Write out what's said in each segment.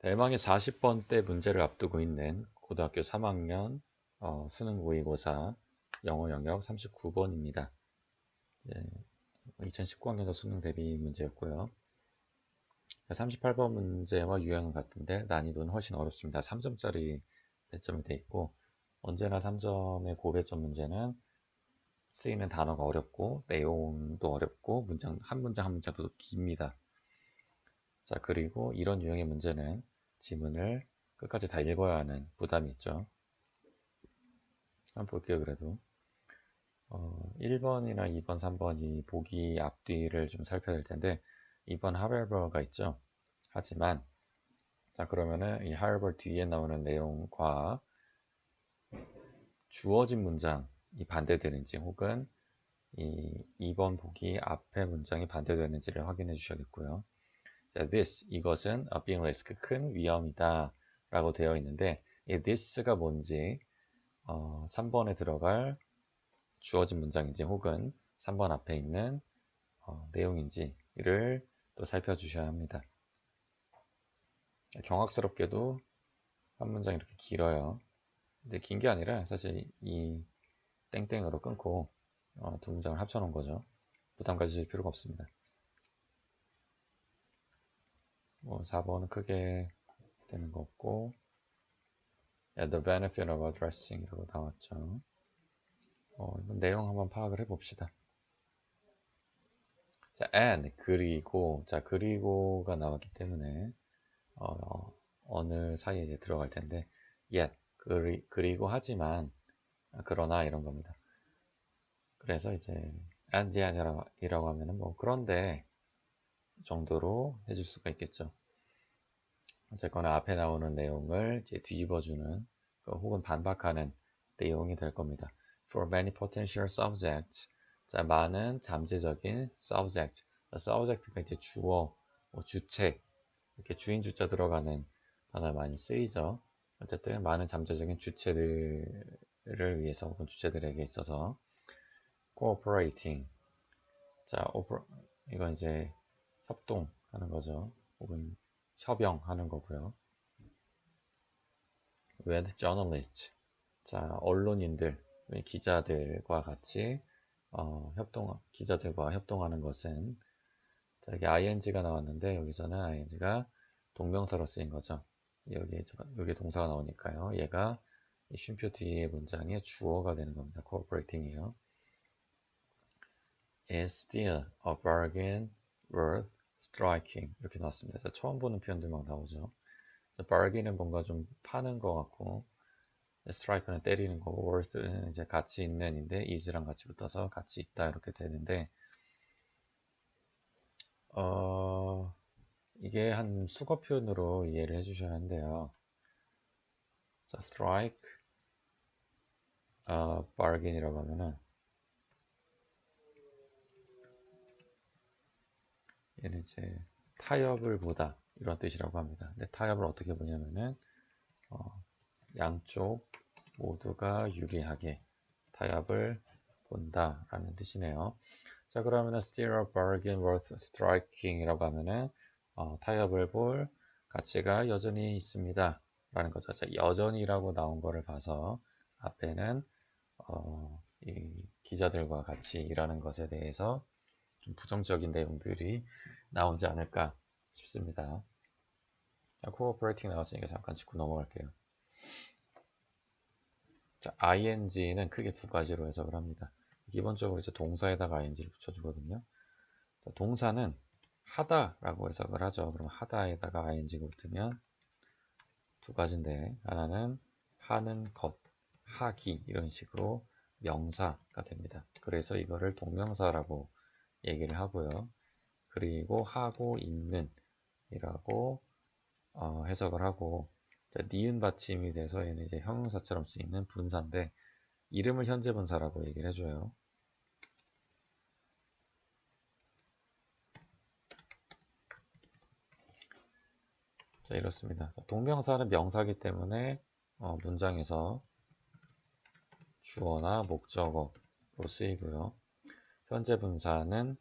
대망의 40번대 문제를 앞두고 있는 고등학교 3학년 수능 모의고사 영어 영역 39번입니다. 2019학년도 수능 대비 문제였고요. 38번 문제와 유형은 같은데 난이도는 훨씬 어렵습니다. 3점짜리 배점이 되어 있고, 언제나 3점의 고배점 문제는 쓰이는 단어가 어렵고 내용도 어렵고 한 문장 한 문장도 깁니다. 자, 그리고 이런 유형의 문제는 지문을 끝까지 다 읽어야 하는 부담이 있죠. 한번 볼게요. 그래도 1번이나 2번, 3번 이 보기 앞뒤를 좀 살펴야 될 텐데, 2번 however가 있죠. 하지만, 자, 그러면은 이 however 뒤에 나오는 내용과 주어진 문장이 반대되는지, 혹은 이 2번 보기 앞에 문장이 반대되는지를 확인해 주셔야겠고요. 자, 이것은 a big risk, 큰 위험이다 라고 되어 있는데, 이 this가 뭔지 3번에 들어갈 주어진 문장인지, 혹은 3번 앞에 있는 내용인지를 또 살펴주셔야 합니다. 경악스럽게도 한 문장 이렇게 길어요. 근데 긴 게 아니라 사실 이 땡땡으로 끊고 두 문장을 합쳐놓은 거죠. 부담 가지실 필요가 없습니다. 4번은 크게 되는 거 없고, The benefit of addressing 이라고 나왔죠. 내용 한번 파악을 해봅시다. 자, and 그리고가 나왔기 때문에 어느 사이에 이제 들어갈 텐데, yet 그리고 하지만 그러나 이런 겁니다. 그래서 이제 and yet이라고 하면은 그런데 정도로 해줄 수가 있겠죠. 어쨌거나 앞에 나오는 내용을 이제 뒤집어주는 혹은 반박하는 내용이 될 겁니다. For many potential subjects, 자, 많은 잠재적인 subject, subject가 이제 주어, 주체, 이렇게 주인 주자 들어가는 단어 많이 쓰이죠. 어쨌든 많은 잠재적인 주체들을 위해서 혹은 주체들에게 있어서 cooperating, 자, 이건 이제 협동하는 거죠. 혹은 협영하는 거고요. with journalists, 자, 언론인들, 기자들과 같이 기자들과 협동하는 것은, 자, 여기 ing가 나왔는데 여기서는 ing가 동명사로 쓰인 거죠. 여기 동사가 나오니까요. 얘가 이 쉼표 뒤에 문장의 주어가 되는 겁니다. cooperating이요. is still a bargain worth striking 이렇게 나왔습니다. 자, 처음 보는 표현들 막 나오죠. bargain은 뭔가 좀 파는 것 같고, strike는 때리는 거고, worth는 이제 가치 있는인데 is랑 같이 붙어서 가치 있다 이렇게 되는데, 이게 한 수거 표현으로 이해를 해주셔야 하는데요. 자, strike, bargain이라고 하면은 얘는 이제 타협을 보다 이런 뜻이라고 합니다. 근데 타협을 어떻게 보냐면은 양쪽 모두가 유리하게 타협을 본다라는 뜻이네요. 자, 그러면은 still a bargain worth striking 이라고 하면은 타협을 볼 가치가 여전히 있습니다 라는 거죠. 자, 여전히라고 나온 거를 봐서 앞에는 이 기자들과 같이 일하는 것에 대해서 좀 부정적인 내용들이 나오지 않을까 싶습니다. 자, cooperating 나왔으니까 잠깐 짚고 넘어갈게요. 자, ing는 크게 두 가지로 해석을 합니다. 기본적으로 이제 동사에다가 ing를 붙여주거든요. 자, 동사는 하다라고 해석을 하죠. 그럼 하다에다가 ing가 붙으면 두 가지인데, 하나는 하는 것, 하기 이런 식으로 명사가 됩니다. 그래서 이거를 동명사라고 얘기를 하고요. 그리고 하고 있는 이라고 해석을 하고, 자, 니은 받침이 돼서 얘는 이제 형용사처럼 쓰이는 분사인데, 이름을 현재 분사라고 얘기를 해줘요. 자, 이렇습니다. 동명사는 명사이기 때문에 문장에서 주어나 목적어로 쓰이고요. 현재 분사는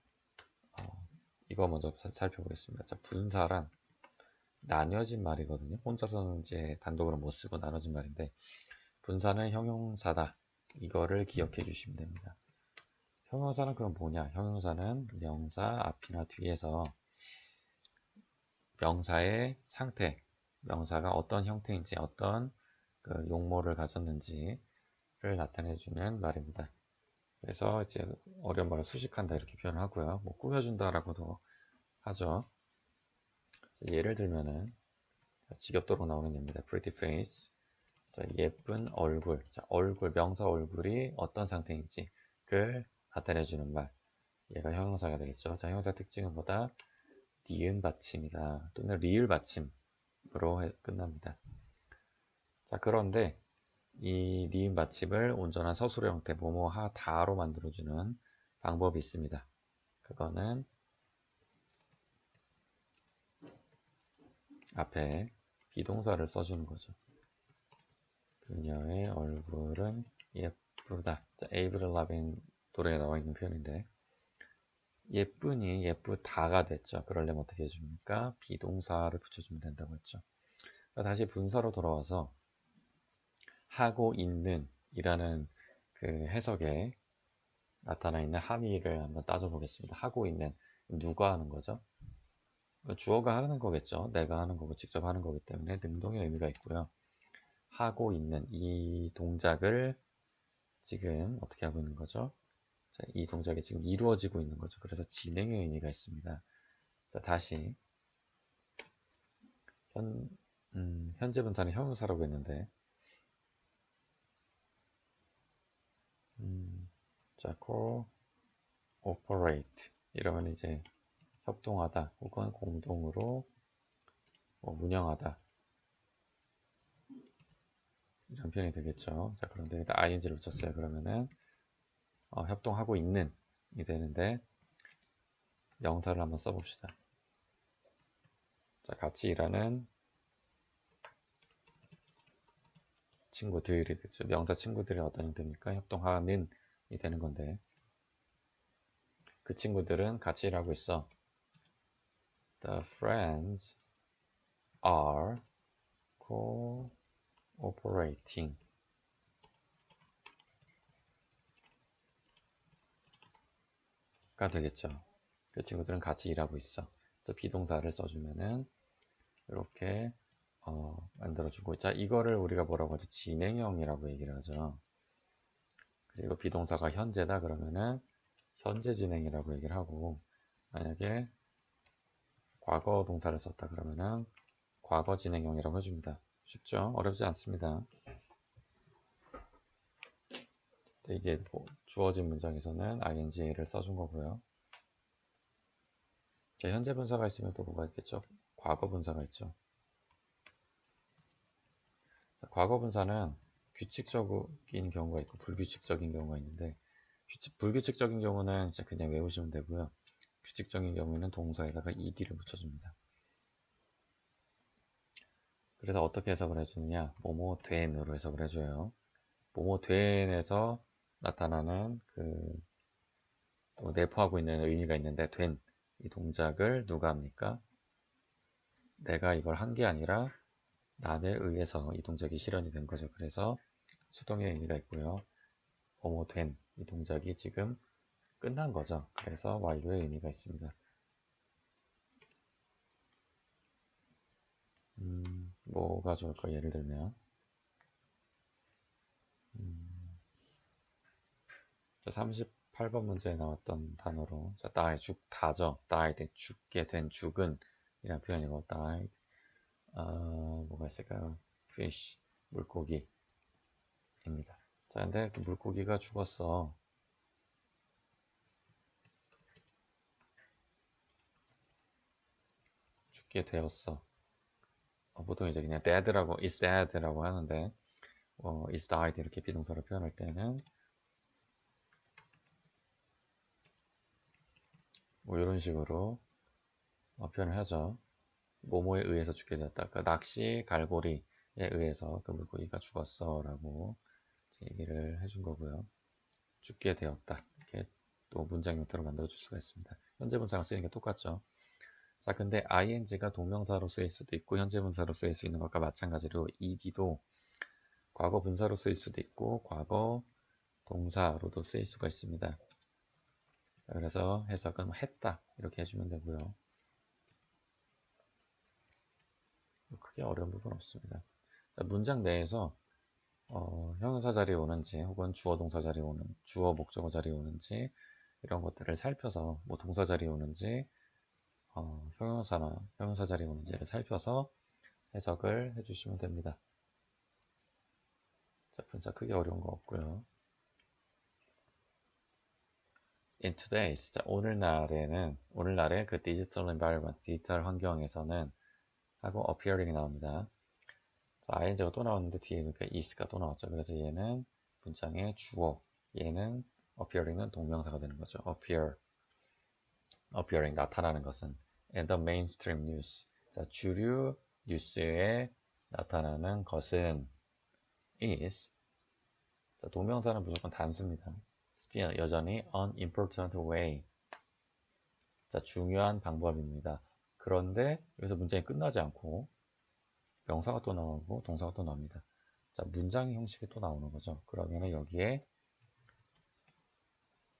이거 먼저 살펴보겠습니다. 자, 분사란 나뉘어진 말이거든요. 혼자서는 이제 단독으로 못 쓰고 나눠진 말인데, 분사는 형용사다. 이거를 기억해 주시면 됩니다. 형용사는 그럼 뭐냐? 형용사는 명사 앞이나 뒤에서 명사의 상태, 명사가 어떤 형태인지, 어떤 그 용모를 가졌는지를 나타내주는 말입니다. 그래서 이제 어려운 말을 수식한다 이렇게 표현하고요. 뭐 꾸며준다라고도 하죠. 예를 들면은 지겹도록 나오는 예입니다. pretty face. 자, 예쁜 얼굴. 자, 얼굴, 명사 얼굴이 어떤 상태인지를 나타내주는 말. 얘가 형용사가 되겠죠. 자, 형용사 특징은 뭐다? 니은 받침이다. 또는 리을 받침으로 끝납니다. 자, 그런데 이 니은 받침을 온전한 서술어 형태, 뭐뭐 하다로 만들어주는 방법이 있습니다. 그거는 앞에 비동사를 써주는 거죠. 그녀의 얼굴은 예쁘다. 자, 에이브릴 라빈 노래에 나와 있는 표현인데, 예쁘니 예쁘다가 됐죠. 그러려면 어떻게 해줍니까? 비동사를 붙여주면 된다고 했죠. 다시 분사로 돌아와서 하고 있는 이라는 그 해석에 나타나 있는 함의를 한번 따져보겠습니다. 하고 있는, 누가 하는 거죠? 주어가 하는 거겠죠. 내가 하는 거고 직접 하는 거기 때문에 능동의 의미가 있고요. 하고 있는 이 동작을 지금 어떻게 하고 있는 거죠? 자, 이 동작이 지금 이루어지고 있는 거죠. 그래서 진행의 의미가 있습니다. 자, 다시 현재 분사는 형용사라고 했는데, 자, cooperate 이러면 이제 협동하다 혹은 공동으로 뭐 운영하다 이런 표현이 되겠죠. 자, 그런데 일단 ing를 붙였어요. 그러면은 협동하고 있는 이 되는데, 명사를 한번 써봅시다. 자, 같이 일하는 친구들이 되죠. 명사 친구들이 어떤 형태입니까? 협동하는 이 되는 건데, 그 친구들은 같이 일하고 있어. The friends are cooperating. 가 되겠죠. 그 친구들은 같이 일하고 있어. 그래서 비동사를 써주면은 이렇게 만들어주고, 자, 이거를 우리가 뭐라고 하죠? 진행형이라고 얘기를 하죠. 그리고 비동사가 현재다 그러면은 현재 진행이라고 얘기를 하고, 만약에 과거 동사를 썼다 그러면은 과거 진행형이라고 해줍니다. 쉽죠? 어렵지 않습니다. 이제 뭐 주어진 문장에서는 ing를 써준 거고요. 자, 현재 분사가 있으면 또 뭐가 있겠죠? 과거 분사가 있죠. 자, 과거 분사는 규칙적인 경우가 있고 불규칙적인 경우가 있는데, 불규칙적인 경우는 진짜 그냥 외우시면 되고요. 규칙적인 경우에는 동사에다가 ed를 붙여줍니다. 그래서 어떻게 해석을 해주느냐? 뭐뭐 된으로 해석을 해줘요. 뭐뭐 된에서 나타나는 또 내포하고 있는 의미가 있는데, 된 이 동작을 누가 합니까? 내가 이걸 한 게 아니라 남에 의해서 이 동작이 실현이 된 거죠. 그래서 수동의 의미가 있고요. 뭐뭐 된 이 동작이 지금 끝난 거죠. 그래서 완료의 의미가 있습니다. 뭐가 좋을까? 예를 들면 38번 문제에 나왔던 단어로, 자, die, 죽다죠. died, 죽게 된, 죽은 이라는 표현이고, died, 뭐가 있을까요? fish, 물고기입니다. 자, 근데 그 물고기가 죽었어. 죽게 되었어. 보통 이제 그냥 dead라고, is dead라고 하는데, is died 이렇게 비동사로 표현할 때는 뭐 이런 식으로 표현을 하죠. 뭐뭐에 의해서 죽게 되었다. 그 낚시 갈고리에 의해서 그 물고기가 죽었어 라고 얘기를 해준 거고요. 죽게 되었다. 이렇게 또 문장 형태로 만들어 줄 수가 있습니다. 현재 분사랑 쓰는 게 똑같죠. 자, 근데 ing가 동명사로 쓰일 수도 있고 현재 분사로 쓰일 수 있는 것과 마찬가지로 ed도 과거 분사로 쓰일 수도 있고 과거 동사로도 쓰일 수가 있습니다. 그래서 해석은 했다 이렇게 해주면 되고요. 크게 어려운 부분 없습니다. 자, 문장 내에서 형용사 자리에 오는지 혹은 주어 동사 자리에 오는 주어 목적어 자리에 오는지 이런 것들을 살펴서 뭐 동사 자리에 오는지 형용사나 형용사 자리에 오는지를 살펴서 해석을 해주시면 됩니다. 자, 분사 크게 어려운 거 없고요. In today's, 자, 오늘날의 그 digital environment, 디지털 환경에서는 하고 appearing이 나옵니다. 자, ing가 또 나왔는데 뒤에 그러니까 is가 또 나왔죠. 그래서 얘는 문장의 주어, 얘는 appearing은 동명사가 되는 거죠. appearing 나타나는 것은 and the mainstream news, 자, 주류 뉴스에 나타나는 것은 is, 자, 동명사는 무조건 단수입니다. still 여전히 an important way, 자, 중요한 방법입니다. 그런데 여기서 문장이 끝나지 않고 명사가 또 나오고 동사가 또 나옵니다. 자, 문장 형식이 또 나오는 거죠. 그러면은 여기에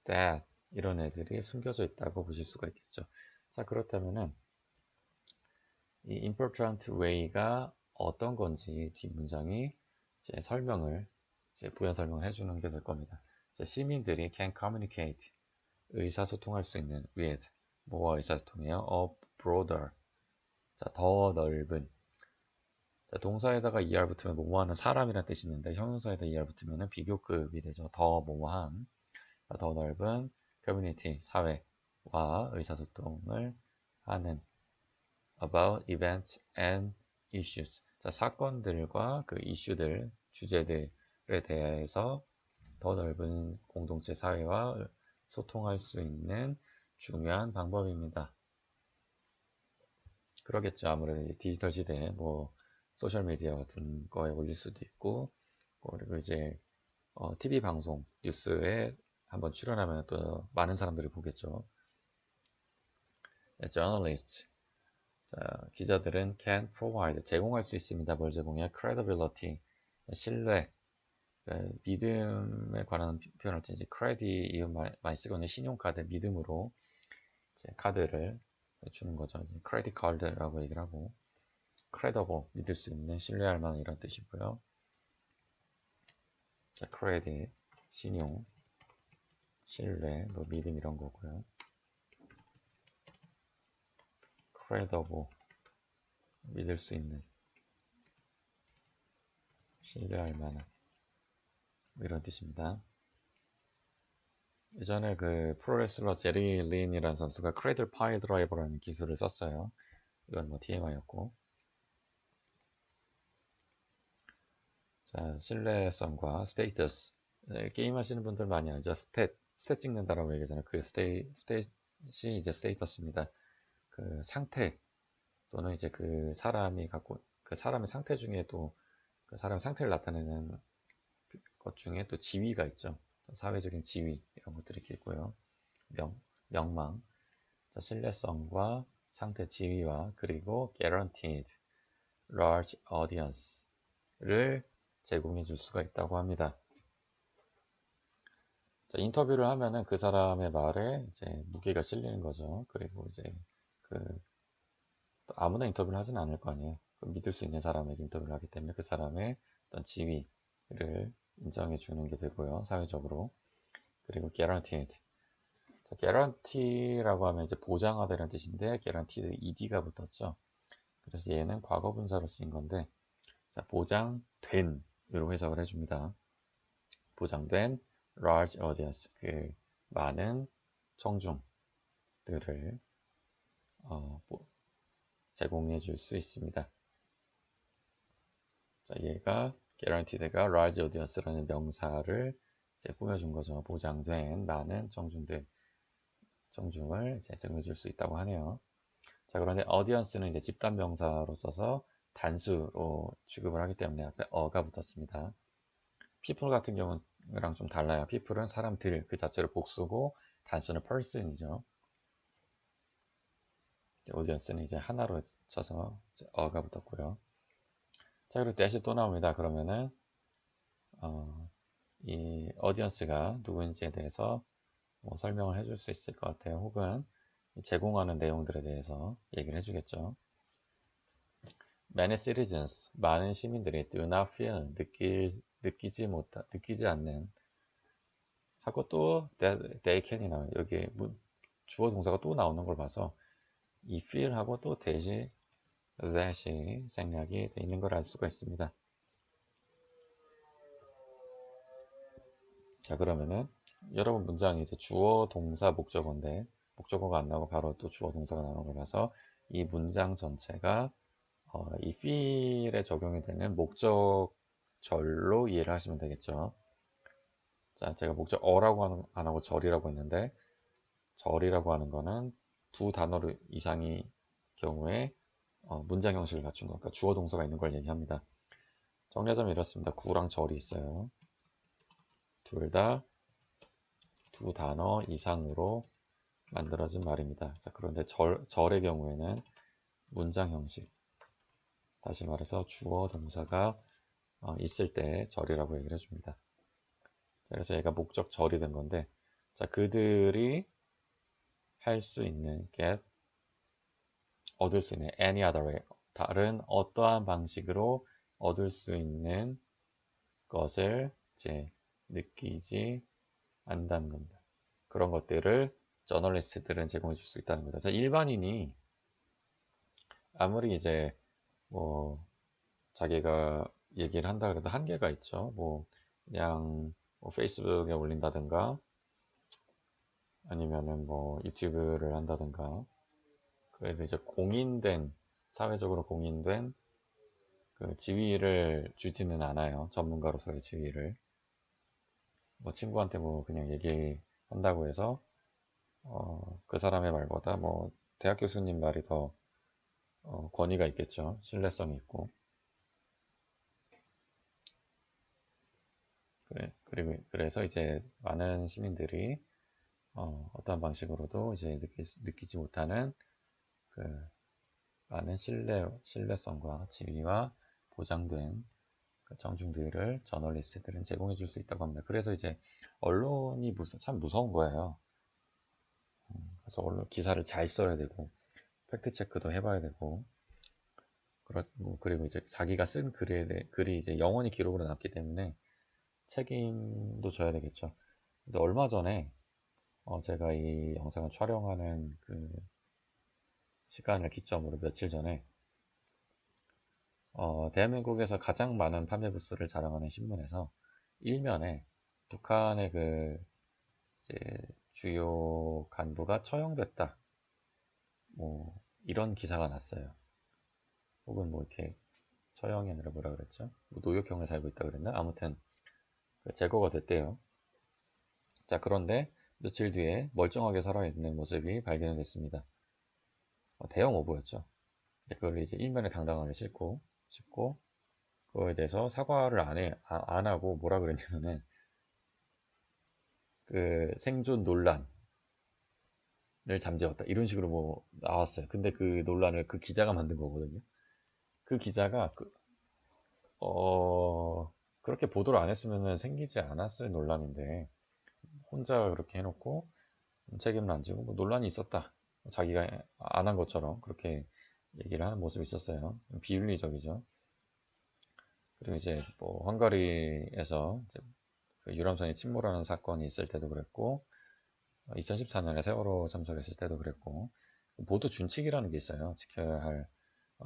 that 이런 애들이 숨겨져 있다고 보실 수가 있겠죠. 자, 그렇다면은 이 important way가 어떤 건지 뒷문장이 이제 부연 설명을 해주는 게 될 겁니다. 자, 시민들이 can communicate 의사소통할 수 있는 with 뭐와 의사소통해요? a broader, 자, 더 넓은. 자, 동사에다가 er 붙으면 뭐뭐하는 사람이라는 뜻이 있는데 형용사에다 er 붙으면 비교급이 되죠. 더 뭐뭐한, 더 넓은 커뮤니티 사회와 의사소통을 하는 about events and issues. 자, 사건들과 그 이슈들, 주제들에 대해서 더 넓은 공동체 사회와 소통할 수 있는 중요한 방법입니다. 그러겠죠. 아무래도 디지털 시대에 뭐 소셜미디어 같은 거에 올릴 수도 있고, 그리고 이제 TV 방송, 뉴스에 한번 출연하면 또 많은 사람들이 보겠죠. journalists, 자, 기자들은 can provide, 제공할 수 있습니다. 뭘 제공해요? credibility, 신뢰, 믿음에 관한 표현을 때 이제 credit 이거 많이 쓰거든요. 신용카드 믿음으로 이제 카드를 주는 거죠. 크레딧 카드라고 얘기를 하고 credible 믿을 수 있는 신뢰할 만한 이런 뜻이고요. 자, credit 신용, 신뢰, 뭐 믿음 이런 거고요. credible 믿을 수 있는, 신뢰할 만한 뭐 이런 뜻입니다. 예전에 그 프로레슬러 제리 린이라는 선수가 크레들 파일 드라이버라는 기술을 썼어요. 이건 뭐 TMI였고. 자, 신뢰성과 스테이터스. 게임 하시는 분들 많이 알죠? 스탯 찍는다라고 얘기하잖아요. 그 스탯이 이제 스테이터스입니다. 그 상태 또는 이제 그 사람이 갖고 그 사람의 상태 중에 또 그 사람의 상태를 나타내는 것 중에 또 지위가 있죠. 사회적인 지위 이런 것들이 있고요. 명망, 자, 신뢰성과 상태 지위와 그리고 guaranteed large audience를 제공해 줄 수가 있다고 합니다. 자, 인터뷰를 하면은 그 사람의 말에 이제 무게가 실리는 거죠. 그리고 이제 그 아무나 인터뷰를 하진 않을 거 아니에요. 믿을 수 있는 사람에게 인터뷰를 하기 때문에 그 사람의 어떤 지위를 인정해 주는 게 되고요. 사회적으로. 그리고 guaranteed. 자, guarantee라고 하면 이제 보장하다는 뜻인데 guaranteed ed가 붙었죠. 그래서 얘는 과거 분사로 쓰인 건데 자, 보장된 으로 해석을 해줍니다. 보장된 large audience, 그 많은 청중들을 제공해 줄 수 있습니다. 자, 얘가 guaranteed가 large audience라는 명사를 이제 꾸며준 거죠. 보장된 많은 청중을 이제 제공해 줄 수 있다고 하네요. 자, 그런데 audience는 이제 집단 명사로 써서 단수로 취급을 하기 때문에 앞에 어가 붙었습니다. people 같은 경우랑 좀 달라요. people은 사람들 그 자체로 복수고 단수는 person이죠. audience는 이제 하나로 쳐서 이제 어가 붙었고요. 자, 그리고 대시 또 나옵니다. 그러면은 이 audience가 누구인지에 대해서 뭐 설명을 해줄 수 있을 것 같아요. 혹은 제공하는 내용들에 대해서 얘기를 해주겠죠. Many citizens, 많은 시민들이 do not feel, 느끼지 않는 하고 또 they can이 나와요. 여기 주어 동사가 또 나오는 걸 봐서 이 feel하고 또 that이 생략이 돼 있는 걸 알 수가 있습니다. 자, 그러면은 여러분 문장이 이제 주어 동사 목적어인데 목적어가 안 나오고 바로 또 주어 동사가 나오는 걸 봐서 이 문장 전체가 이 feel에 적용이 되는 목적절로 이해를 하시면 되겠죠. 자, 제가 목적어라고 안 하고 절이라고 했는데 절이라고 하는 거는 두 단어 이상의 경우에 문장 형식을 갖춘 거, 그러니까 주어 동사가 있는 걸 얘기합니다. 정리하자면 이렇습니다. 구랑 절이 있어요. 둘 다 두 단어 이상으로 만들어진 말입니다. 자, 그런데 절의 경우에는 문장 형식, 다시 말해서 주어 동사가 있을 때 절이라고 얘기를 해줍니다. 그래서 얘가 목적 절이 된 건데, 자, 그들이 할 수 있는 얻을 수 있는 any other way, 다른 어떠한 방식으로 얻을 수 있는 것을 이제 느끼지 않는다는 겁니다. 그런 것들을 저널리스트들은 제공해 줄 수 있다는 거죠. 자, 일반인이 아무리 이제 뭐 자기가 얘기를 한다 그래도 한계가 있죠. 뭐 그냥 뭐 페이스북에 올린다든가 아니면은 뭐 유튜브를 한다든가 그래도 이제 사회적으로 공인된 그 지위를 주지는 않아요. 전문가로서의 지위를. 뭐 친구한테 뭐 그냥 얘기한다고 해서 그 사람의 말보다 뭐 대학 교수님 말이 더 권위가 있겠죠. 신뢰성이 있고. 그래서 이제 많은 시민들이 어떤 방식으로도 이제 느끼지 못하는 그 많은 신뢰성과 지위와 보장된 그 정중들을 저널리스트들은 제공해 줄 수 있다고 합니다. 그래서 이제 언론이 참 무서운 거예요. 그래서 언론 기사를 잘 써야 되고 팩트 체크도 해봐야 되고 그리고 이제 자기가 쓴 글이 이제 영원히 기록으로 남기 때문에 책임도 져야 되겠죠. 근데 얼마 전에 제가 이 영상을 촬영하는 그 시간을 기점으로 며칠 전에 대한민국에서 가장 많은 판매 부스를 자랑하는 신문에서 일면에 북한의 그 이제 주요 간부가 처형됐다. 뭐 이런 기사가 났어요. 혹은 뭐 이렇게 처형이 아니라 뭐라 그랬죠? 뭐 노역형을 살고 있다 그랬나? 아무튼 제거가 됐대요. 자, 그런데 며칠 뒤에 멀쩡하게 살아있는 모습이 발견이 됐습니다. 대형 오보였죠. 그걸 이제 일면에 당당하게 싣고 그거에 대해서 사과를 안 하고 뭐라 그랬냐면은 그 생존 논란을 잠재웠다 이런 식으로 뭐 나왔어요. 근데 그 논란을 그 기자가 만든 거거든요. 그 기자가 그렇게 보도를 안 했으면 생기지 않았을 논란인데 혼자 그렇게 해놓고 책임을 안 지고 뭐 논란이 있었다. 자기가 안 한 것처럼 그렇게 얘기를 하는 모습이 있었어요. 비윤리적이죠. 그리고 이제 뭐 헝가리에서 이제 그 유람선이 침몰하는 사건이 있을 때도 그랬고 2014년에 세월호 참석했을 때도 그랬고 보도 준칙이라는 게 있어요. 지켜야 할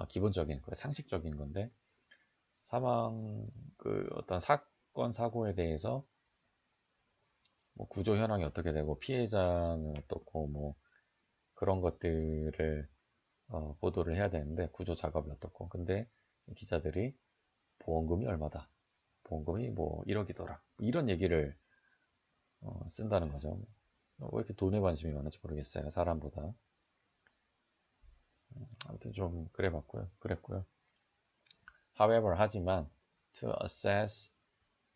기본적인 상식적인 건데 어떤 사건 사고에 대해서 뭐 구조 현황이 어떻게 되고 피해자는 어떻고 뭐 그런 것들을 보도를 해야 되는데 구조 작업이 어떻고 근데 기자들이 보험금이 얼마다 보험금이 뭐 1억이더라 이런 얘기를 쓴다는 거죠. 왜 이렇게 돈에 관심이 많은지 모르겠어요. 사람보다. 아무튼 좀 그랬고요. However, 하지만 to assess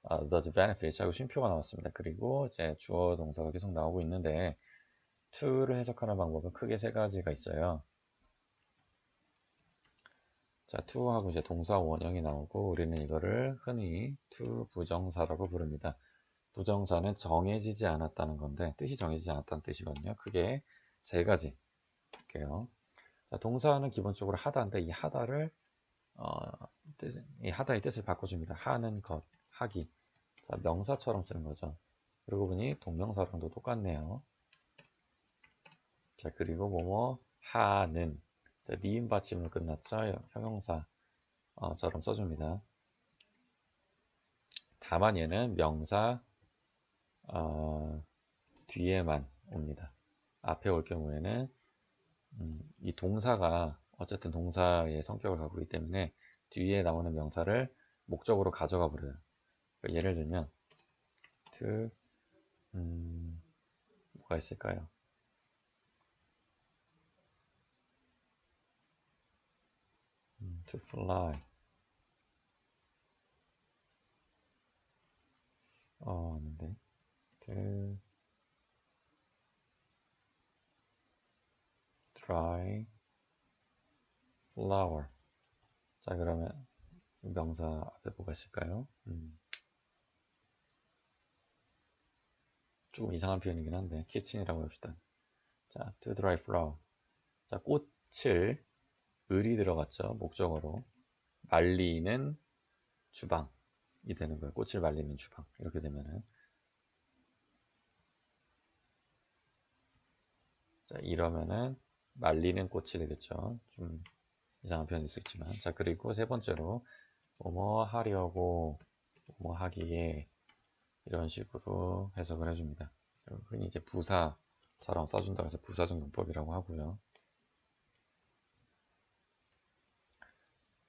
the benefits 하고 쉼표가 나왔습니다. 그리고 이제 주어 동사가 계속 나오고 있는데 to를 해석하는 방법은 크게 세 가지가 있어요. 자, to하고 이제 동사 원형이 나오고 우리는 이거를 흔히 to 부정사라고 부릅니다. 부정사는 정해지지 않았다는 건데 뜻이 정해지지 않았다는 뜻이거든요. 크게 세 가지 볼게요. 자, 동사는 기본적으로 하다인데 이 하다를 이 하다의 뜻을 바꿔줍니다. 하는 것, 하기. 자, 명사처럼 쓰는 거죠. 그리고 보니 동명사랑도 똑같네요. 자, 그리고 뭐뭐 하는. 자, 니은 받침으로 끝났죠. 형용사처럼 써줍니다. 다만 얘는 명사 뒤에만 옵니다. 앞에 올 경우에는 이 동사가 어쨌든 동사의 성격을 갖고 있기 때문에 뒤에 나오는 명사를 목적으로 가져가 버려요. 그러니까 예를 들면 to 뭐가 있을까요? to fly 아닌데 to dry flower. 자, 그러면 명사 앞에 뭐가 있을까요? 조금 이상한 표현이긴 한데 kitchen이라고 합시다. 자, to dry flower. 자, 꽃을 을이 들어갔죠. 목적어로 말리는 주방이 되는 거예요. 꽃을 말리는 주방. 이렇게 되면은 자, 이러면은 말리는 꽃이 되겠죠. 좀 이상한 표현일 수 있지만. 자, 그리고 세 번째로 뭐뭐 하려고 뭐뭐 하기에 이런 식으로 해석을 해줍니다. 흔히 이제 부사처럼 써준다고 해서 부사적 용법이라고 하고요.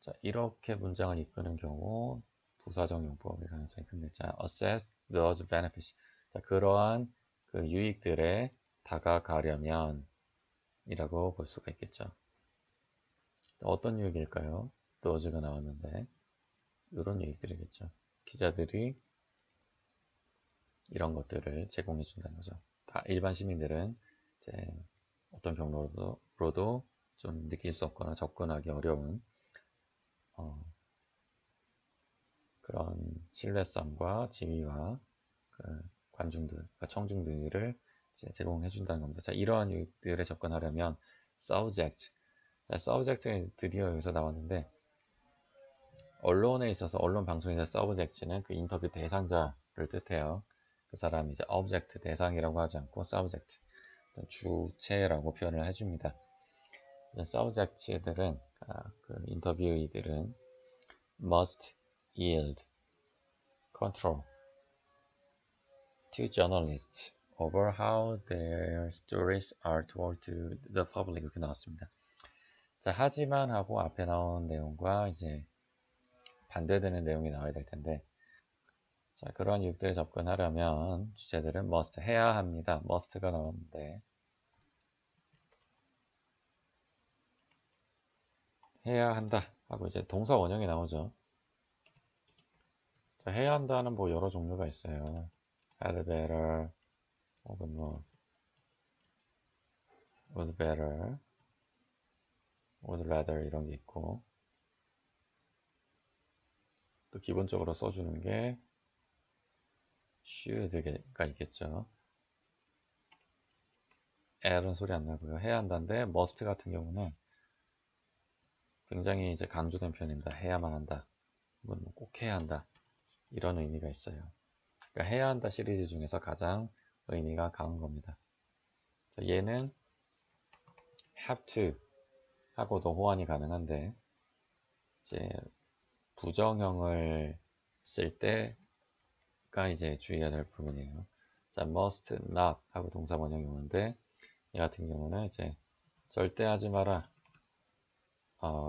자, 이렇게 문장을 이끄는 경우 부사적 용법일 가능성이 큽니다. 자, assess those benefits. 자, 그러한 그 유익들에 다가가려면 이라고 볼 수가 있겠죠. 어떤 유익일까요? those가 나왔는데 이런 유익들이겠죠. 기자들이 이런 것들을 제공해 준다는 거죠. 다 일반 시민들은 이제 어떤 경로로도 좀 느낄 수 없거나 접근하기 어려운 그런 신뢰성과 지위와 그 관중들, 그러니까 청중들을 제공해 준다는 겁니다. 자, 이러한 유익들에 접근하려면 subject, 자, subject가 드디어 여기서 나왔는데 언론에 있어서 언론 방송에서 subject는 그 인터뷰 대상자를 뜻해요. 그 사람이 이제 object 대상이라고 하지 않고 subject 주체라고 표현을 해줍니다. subject들은 그 인터뷰이들은 must yield control to journalists over how their stories are told to the public 이렇게 나왔습니다. 자, 하지만 하고 앞에 나온 내용과 이제 반대되는 내용이 나와야 될 텐데 자, 그런 유익들에 접근하려면 주체들은 must 해야 합니다. must가 나왔는데 해야 한다 하고 이제 동사 원형이 나오죠. 자, 해야 한다는 뭐 여러 종류가 있어요. had better 혹은 뭐 would better, would rather 이런 게 있고 또 기본적으로 써주는 게 should가 있겠죠. L은 소리 안 나고요. 해야 한다인데 must 같은 경우는 굉장히 이제 강조된 표현입니다. 해야만 한다. 혹은 꼭 해야 한다. 이런 의미가 있어요. 그러니까 해야 한다 시리즈 중에서 가장 의미가 강한 겁니다. 얘는 have to 하고도 호환이 가능한데 이제 부정형을 쓸 때가 이제 주의해야 될 부분이에요. 자, must not 하고 동사 원형이 오는데 이 같은 경우는 이제 절대 하지 마라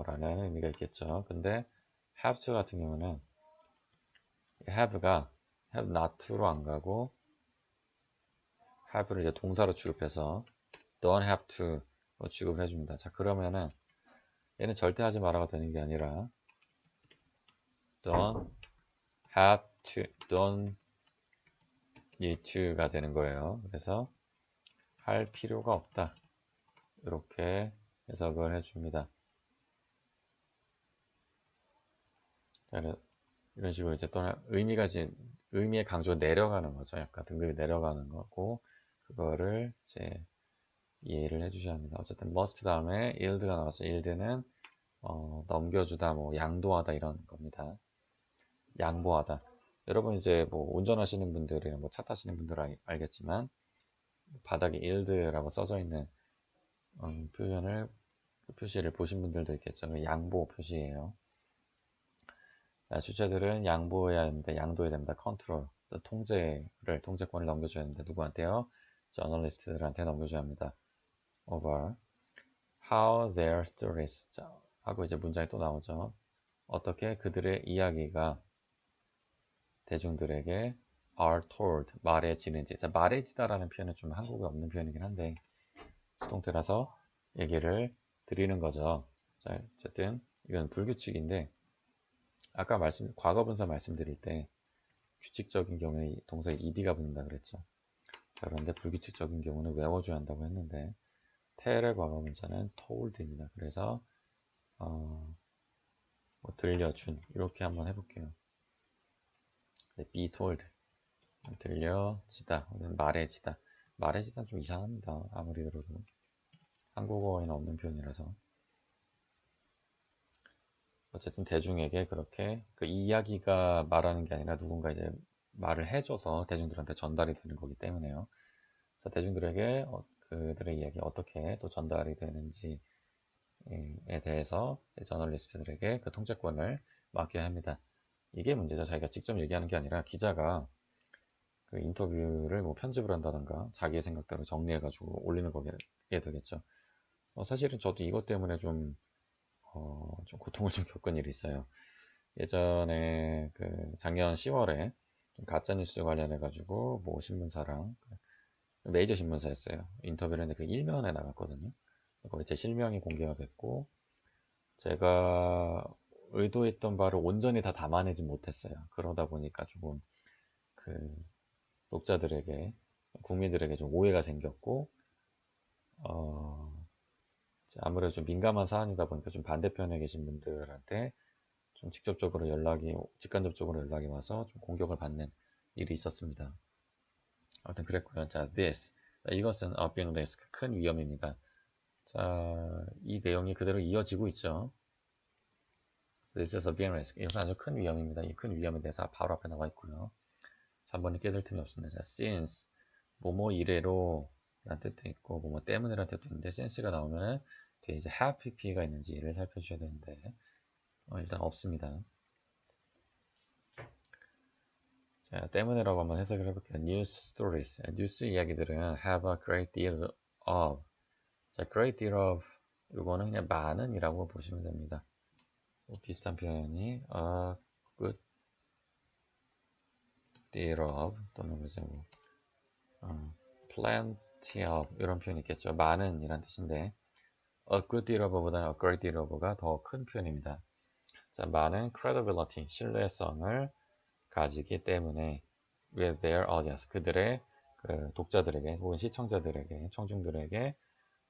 라는 의미가 있겠죠. 근데 have to 같은 경우는 have가 have not to로 안 가고 have를 이제 동사로 취급해서 don't have to 취급을 해줍니다. 자, 그러면은 얘는 절대 하지 마라가 되는 게 아니라 don't have to, don't need to가 되는 거예요. 그래서 할 필요가 없다. 이렇게 해석을 해줍니다. 자, 이런 식으로 이제 또는 의미의 강조가 내려가는 거죠. 약간 등급이 내려가는 거고, 그거를 이제 이해를 해주셔야 합니다. 어쨌든 must 다음에 yield가 나왔어요. yield는 넘겨주다, 뭐 양도하다 이런 겁니다. 양보하다. 여러분 이제 뭐 운전하시는 분들이나 뭐 차 타시는 분들은 알겠지만 바닥에 yield라고 써져 있는 표시를 보신 분들도 있겠죠. 그 양보 표시예요. 주체들은 양보해야 합니다. 양도해야 됩니다. 컨트롤, 통제권을 넘겨줘야 합니다. 누구한테요? 저널리스트들한테 넘겨줘야 합니다. over how their stories. 자, 하고 이제 문장이 또 나오죠. 어떻게 그들의 이야기가 대중들에게 are told, 말해지는지. 자, 말해지다라는 표현은 좀 한국에 없는 표현이긴 한데 수동태라서 얘기를 드리는 거죠. 자, 어쨌든 이건 불규칙인데 아까 과거분사 말씀드릴 때 규칙적인 경우에 동사에 ed가 붙는다 그랬죠. 자, 그런데 불규칙적인 경우는 외워줘야 한다고 했는데 tell의 과거분사는 told입니다. 그래서 뭐 들려준 이렇게 한번 해볼게요. be told 들려지다 혹은 말해지다. 말해지다 좀 이상합니다. 아무리 들어도 한국어에는 없는 표현이라서. 어쨌든 대중에게 그렇게 그 이야기가 말하는 게 아니라 누군가 이제 말을 해줘서 대중들한테 전달이 되는 거기 때문에요. 자, 대중들에게 그들의 이야기 어떻게 또 전달이 되는지에 대해서 저널리스트들에게 그 통제권을 맡겨야 합니다. 이게 문제죠. 자기가 직접 얘기하는 게 아니라 기자가 그 인터뷰를 뭐 편집을 한다던가 자기의 생각대로 정리해가지고 올리는 거게 되겠죠. 사실은 저도 이것 때문에 좀 고통을 좀 겪은 일이 있어요. 예전에 그 작년 10월에 가짜뉴스 관련해가지고 뭐 신문사랑 메이저 신문사였어요. 인터뷰를 했는데 그 일면에 나갔거든요. 거기 제 실명이 공개가 됐고 제가 의도했던 바를 온전히 다 담아내지 못했어요. 그러다 보니까 조금 그 독자들에게 국민들에게 좀 오해가 생겼고 아무래도 좀 민감한 사안이다 보니까 좀 반대편에 계신 분들한테 좀 직간접적으로 연락이 와서 좀 공격을 받는 일이 있었습니다. 아무튼 그랬고요. 자, this. 이것은 a big risk. 큰 위험입니다. 자, 이 내용이 그대로 이어지고 있죠. This is a big risk. 이것은 아주 큰 위험입니다. 이 큰 위험에 대해서 바로 앞에 나와 있고요. 3번이 깨질 틈이 없습니다. 자, since. 뭐뭐 이래로 라는 뜻도 있고, 뭐뭐 때문에라는 뜻도 있는데, since가 나오면은 뒤에 이제 have pp가 있는지를 살펴주셔야 되는데, 일단 없습니다. 자, 때문에라고 한번 해석을 해볼게요. News stories. 뉴스 이야기들은 have a great deal of. 자, great deal of. 이거는 그냥 많은이라고 보시면 됩니다. 비슷한 표현이 a good deal of 또는 뭐 plenty of 이런 표현이 있겠죠. 많은이란 뜻인데 a good deal of보다는 a great deal of가 더 큰 표현입니다. 자, 많은 credibility, 신뢰성을 가지기 때문에 with their audience, 그들의 그 독자들에게 혹은 시청자들에게, 청중들에게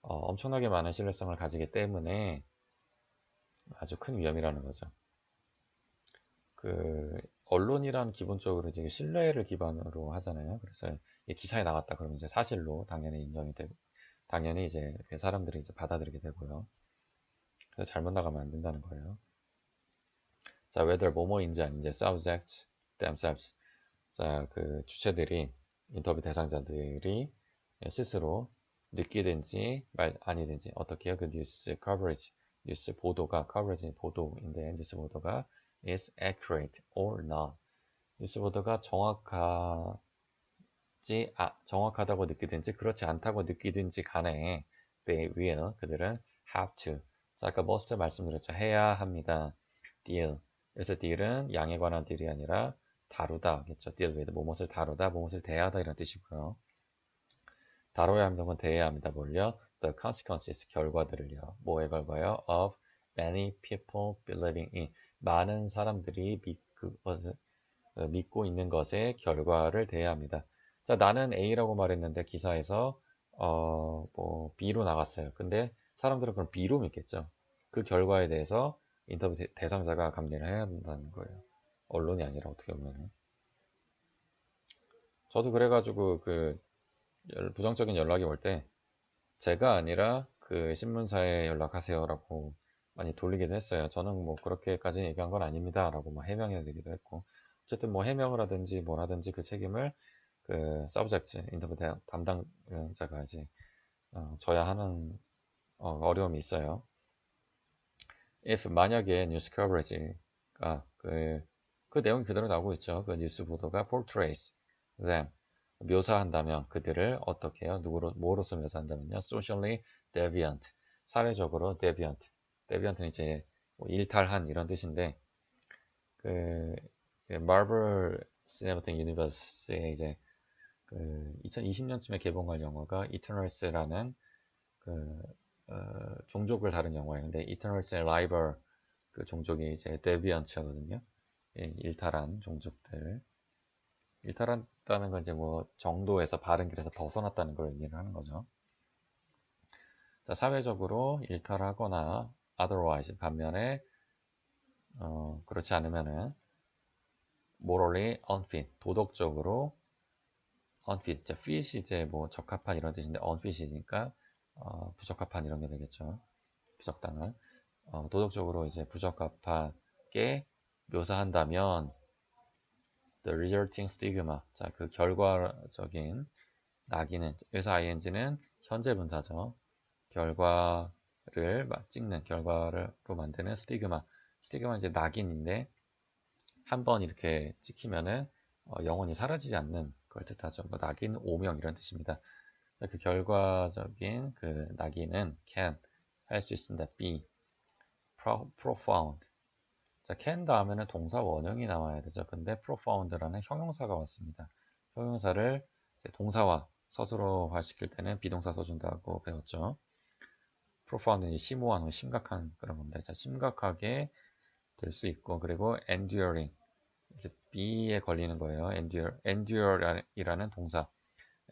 엄청나게 많은 신뢰성을 가지기 때문에 아주 큰 위험이라는 거죠. 그 언론이란 기본적으로 이제 신뢰를 기반으로 하잖아요. 그래서 기사에 나왔다 그러면 이제 사실로 당연히 인정이 되고, 당연히 이제 사람들이 이제 받아들이게 되고요. 그래서 잘못 나가면 안 된다는 거예요. 자, whether 뭐뭐인지 아닌지 subjects themselves. 자, 그 주체들이 인터뷰 대상자들이 스스로 느끼든지 아니든지 어떻게 해요? 그 뉴스 coverage, 뉴스 보도가 coverage 보도인데 뉴스 보도가 is accurate or not. 뉴스 보도가 정확하다고 느끼든지 그렇지 않다고 느끼든지 간에 they will, 그들은 have to. 자, 아까 must 말씀드렸죠. 해야 합니다. deal. 그래서 deal은 양에 관한 deal이 아니라 다루다겠죠. deal with 무엇을 다루다, 무엇을 대하다 이런 뜻이고요. 다뤄야 합니다. 건 대해야 합니다. 뭘요? The consequences, 결과들을요. 뭐의 결과요? Of many people believing in. 많은 사람들이 믿고 있는 것의 결과를 대해야 합니다. 자, 나는 A라고 말했는데 기사에서 뭐 B로 나갔어요. 근데 사람들은 그럼 B로 믿겠죠. 그 결과에 대해서 인터뷰 대상자가 감리를 해야 한다는 거예요. 언론이 아니라 어떻게 보면은. 저도 그래가지고 그 부정적인 연락이 올 때 제가 아니라 그 신문사에 연락하세요라고 많이 돌리기도 했어요. 저는 뭐 그렇게까지 얘기한 건 아닙니다 라고 뭐 해명해 드리기도 했고, 어쨌든 뭐 해명을 하든지 뭘 하든지 그 책임을 그 서브젝트 인터뷰 담당자가 이제 져야 하는 어려움이 있어요. if 만약에 뉴스 커버리지가 그 내용이 그대로 나오고 있죠. 그 뉴스 보도가 portrays them 묘사한다면 그들을 어떻게 해요? 뭐로서 묘사한다면요? socially deviant 사회적으로 deviant는 이제 뭐 일탈한 이런 뜻인데 그 마블 시네마틱 유니버스의 이제 그 2020년쯤에 개봉할 영화가 이터널스라는 그 종족을 다룬 영화예요. 근데 이터널스의 라이벌 그 종족이 이제 데비언츠거든요. 예, 일탈한 종족들. 일탈한다는 건 이제 뭐 정도에서 바른 길에서 벗어났다는 걸 의미를 하는 거죠. 자, 사회적으로 일탈하거나 otherwise 반면에 그렇지 않으면은 morally unfit 도덕적으로 unfit fit 이제 뭐 적합한 이런 뜻인데 unfit이니까 부적합한 이런 게 되겠죠. 부적당한 도덕적으로 이제 부적합하게 묘사한다면 the resulting stigma 자 그 결과적인 낙인은 여기서 ing는 현재 분사죠. 결과를 찍는 결과로 만드는 스티그마 이제 낙인인데 한번 이렇게 찍히면은 영원히 사라지지 않는 걸 뜻하죠. 뭐 낙인 오명 이런 뜻입니다. 자, 그 결과적인 그 낙인은 can 할 수 있습니다. be profound 자, can 다음에는 동사 원형이 나와야 되죠. 근데 profound라는 형용사가 왔습니다. 형용사를 이제 동사화, 서술어화 시킬 때는 비동사 써준다고 배웠죠. profound는 심오한, 심각한 그런 겁니다. 자, 심각하게 될 수 있고, 그리고 enduring, 이제 B에 걸리는 거예요. endure이라는 동사.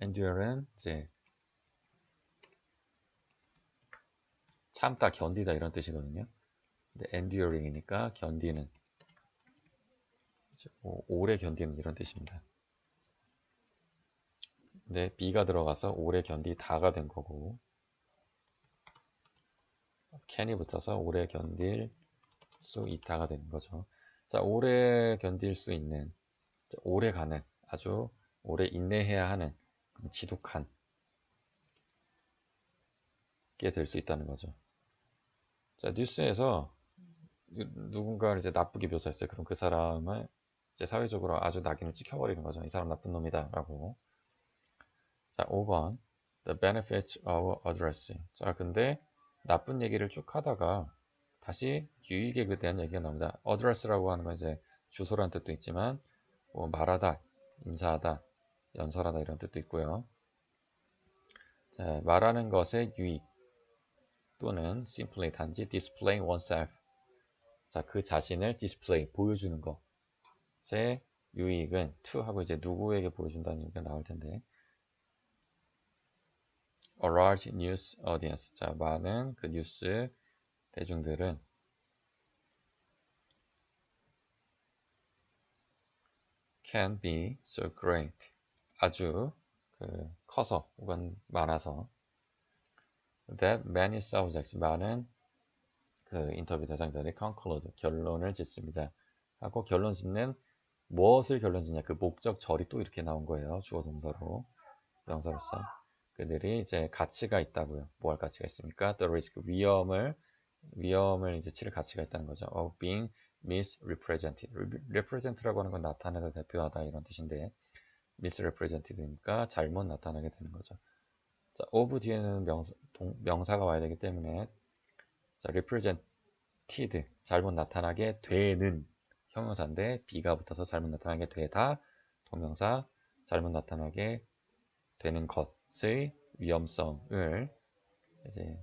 endure는 이제 참다, 견디다 이런 뜻이거든요. 근데 enduring이니까 견디는, 뭐 오래 견디는 이런 뜻입니다. 근데 B가 들어가서 오래 견디다가 된 거고 can이 붙어서 오래 견딜 수 있다가 되는 거죠. 자, 오래 견딜 수 있는, 오래 가는, 아주 오래 인내해야 하는 지독한 게 될 수 있다는 거죠. 자, 뉴스에서 누군가를 이제 나쁘게 묘사했어요. 그럼 그 사람을 이제 사회적으로 아주 낙인을 찍혀버리는 거죠. 이 사람 나쁜 놈이다 라고. 자, 5번 The benefits of addressing. 자, 근데 나쁜 얘기를 쭉 하다가 다시 유익에 대한 얘기가 나옵니다. address라고 하는 건 이제 주소라는 뜻도 있지만 뭐 말하다, 인사하다, 연설하다 이런 뜻도 있고요. 자, 말하는 것의 유익 또는 simply 단지 display oneself. 자, 그 자신을 display 보여주는 것의 유익은 to 하고 이제 누구에게 보여준다는 얘기가 나올 텐데 a large news audience. 자, 많은 그 뉴스 대중들은 can be so great. 아주 커서 혹은 많아서 that many subjects 많은 그 인터뷰 대상자들이 conclude 결론을 짓습니다. 하고 결론 짓는 무엇을 결론 짓냐 그 목적절이 또 이렇게 나온 거예요. 주어 동사로 명사로서 그들이 이제 가치가 있다고요. 뭐 할 가치가 있습니까? The risk 위험을 이제 치를 가치가 있다는 거죠. of being misrepresented. represent라고 하는 건 나타내다 대표하다 이런 뜻인데 misrepresented니까 잘못 나타나게 되는 거죠. 자, of 뒤에는 명사가 와야 되기 때문에 자, represented 잘못 나타나게 되는 형용사인데 be가 붙어서 잘못 나타나게 되다 동명사 잘못 나타나게 되는 것의 위험성을 이제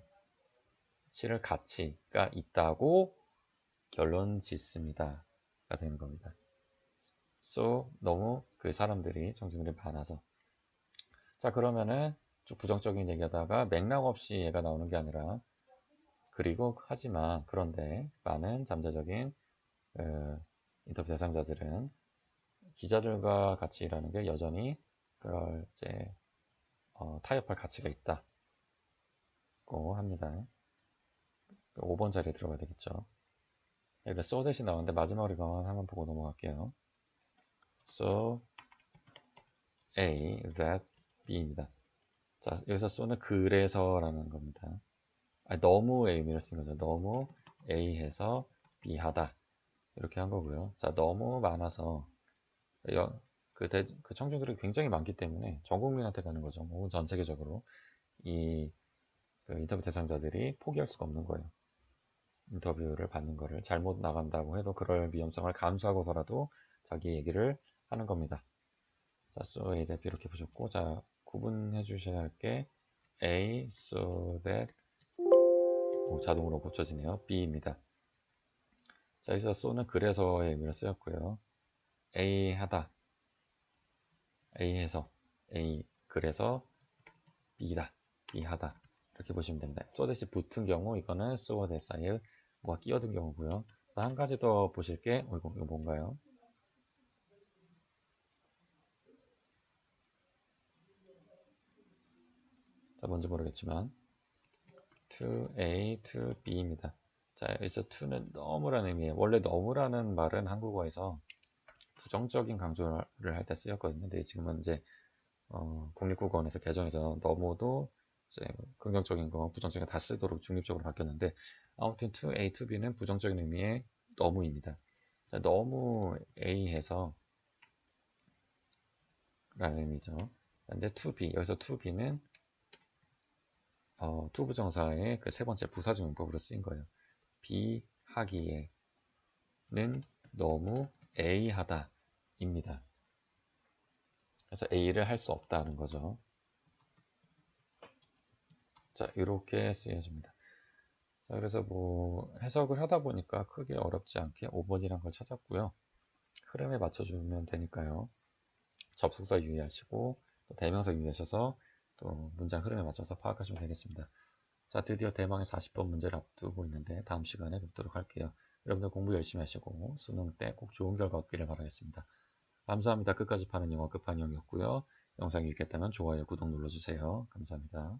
치를 가치가 있다고 결론 짓습니다. 가 되는 겁니다. So 너무 그 사람들이 청중들이 많아서 자 그러면은 쭉 부정적인 얘기하다가 맥락 없이 얘가 나오는 게 아니라 그리고 하지만 그런데 많은 잠재적인 인터뷰 대상자들은 기자들과 같이 일하는 게 여전히 그걸 이제 타협할 가치가 있다고 합니다. 5번 자리에 들어가야 되겠죠. 여기 so that이 나오는데 마지막으로 이거 한번 보고 넘어갈게요. So A, that, B입니다. 자, 여기서 so는 그래서라는 겁니다. 너무 A 의미를 쓴 거죠. 너무 A 해서 B 하다. 이렇게 한 거고요. 자, 너무 많아서 그 청중들이 굉장히 많기 때문에 전 국민한테 가는 거죠. 혹은 전 세계적으로 그 인터뷰 대상자들이 포기할 수가 없는 거예요. 인터뷰를 받는 거를 잘못 나간다고 해도 그럴 위험성을 감수하고서라도 자기 얘기를 하는 겁니다. 자, so A, that, B 이렇게 보셨고, 자, 구분해 주셔야 할 게 A, so that 자동으로 고쳐지네요. B입니다. 자, 여기서 so는 그래서의 의미를 쓰였고요. A 하다, A 해서, A 그래서 B다, B 하다 이렇게 보시면 됩니다. so that이 붙은 경우 이거는 so that 사이에 뭐가 끼어든 경우고요. 자, 한 가지 더 보실 게 이거 뭔가요? 자, 뭔지 모르겠지만 to A, to B입니다. 자, 여기서 to는 너무라는 의미예요. 원래 너무라는 말은 한국어에서 부정적인 강조를 할 때 쓰였거든요. 근데 지금은 이제 국립국어원에서 개정해서 너무도 이제 긍정적인 거, 부정적인 거 다 쓰도록 중립적으로 바뀌었는데 아무튼 to A, to B는 부정적인 의미의 너무입니다. 자, 너무 A 해서 라는 의미죠. 근데 to B, 여기서 to B는 to 부정사의 그 세 번째 부사적 용법으로 쓰인 거예요. B 하기에는 너무 A 하다입니다. 그래서 A를 할 수 없다는 거죠. 자, 이렇게 쓰여집니다. 자, 그래서 뭐 해석을 하다 보니까 크게 어렵지 않게 5번이란 걸 찾았고요. 흐름에 맞춰주면 되니까요. 접속사 유의하시고 또 대명사 유의하셔서 또 문장 흐름에 맞춰서 파악하시면 되겠습니다. 자, 드디어 대망의 40번 문제를 앞두고 있는데 다음 시간에 뵙도록 할게요. 여러분들 공부 열심히 하시고 수능 때 꼭 좋은 결과 얻기를 바라겠습니다. 감사합니다. 끝까지 파는 영어 끝판왕이었고요. 영상이 유익했다면 좋아요, 구독 눌러주세요. 감사합니다.